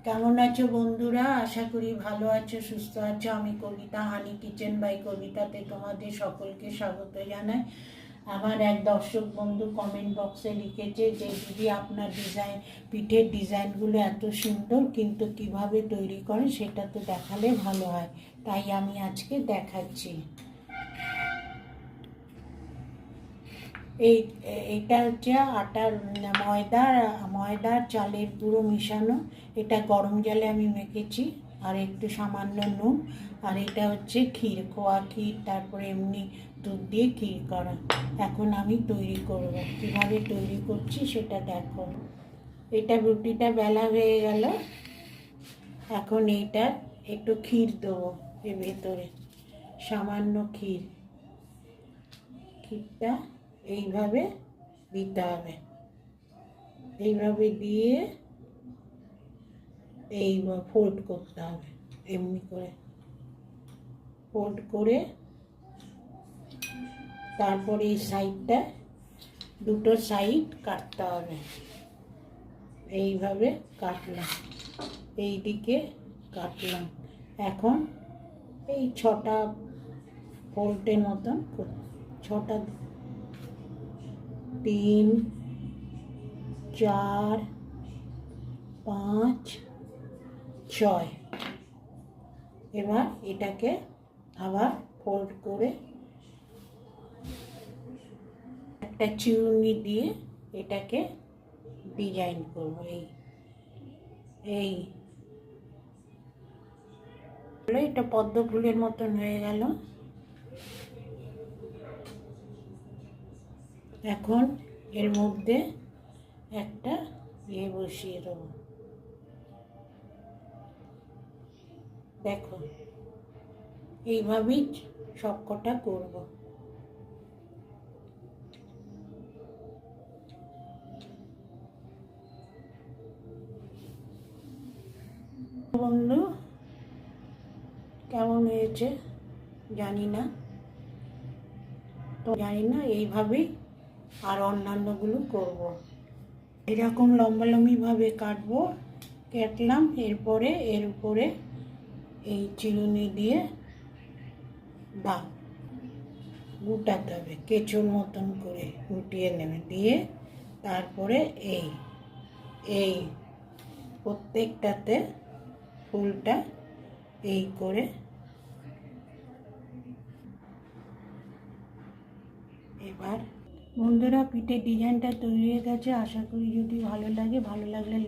কেমন আছো বন্ধুরা? আশা করি ভালো আছো, সুস্থ আছো। আমি কবিতা, হানি কিচেন বাই কবিতাতে তোমাদের সকলকে স্বাগত জানাই। আমার এক দর্শক বন্ধু কমেন্ট বক্সে লিখেছে যে দিদি আপনার পিঠের ডিজাইনগুলো এত সুন্দর, কিন্তু কিভাবে তৈরি করেন সেটা তো দেখালে ভালো হয়, তাই আমি আজকে দেখাচ্ছি। এইটা হচ্ছে আটার ময়দার চালের গুঁড়ো মিশানো। এটা গরম জলে আমি মেখেছি, আর একটু সামান্য নুন। আর এটা হচ্ছে ক্ষীর, খোয়া ক্ষীর, তারপরে এমনি দুধ দিয়ে ক্ষীর করা। এখন আমি তৈরি করব, কীভাবে তৈরি করছি সেটা দেখো। এটা রুটিটা বেলা হয়ে গেল। এখন এইটা একটু ক্ষীর দেবো এর ভেতরে, সামান্য ক্ষীরটা এইভাবে দিতে হবে। এইভাবে দিয়ে এইভাবে ফোল্ড করতে হবে, এমনি করে ফোল্ড করে তারপরে এই সাইডটা, দুটো সাইড কাটতে হবে। এইভাবে কাটলাম, এই দিকে কাটলাম। এখন এই 6টা ফোল্ডের মতন, 6টা, 3, 4, 5, 6। এবার এটাকে আবার ফোল্ড করে একটা চিরুনি দিয়ে এটাকে ডিজাইন করবো। এটা পদ্ম ফুলের মতন হয়ে গেল। এখন এর মধ্যে একটা বসিয়ে দেবো। দেখো, এইভাবেই সবকটা করব। বন্ধু, কেমন হয়েছে জানি না, এইভাবেই আর অন্যান্যগুলো করব। এরকম লম্বালম্বিভাবে কাটলাম। এরপরে এর উপরে এই চিরুনি দিয়ে গুটাতে হবে, কেঁচোর মতন করে গুটিয়ে নেবে। দিয়ে তারপরে এই প্রত্যেকটাতে ফুলটা এই করে এবার বন্ধুরা, পিঠের ডিজাইনটা তৈরি হয়ে গেছে। আশা করি যদি ভালো লাগলে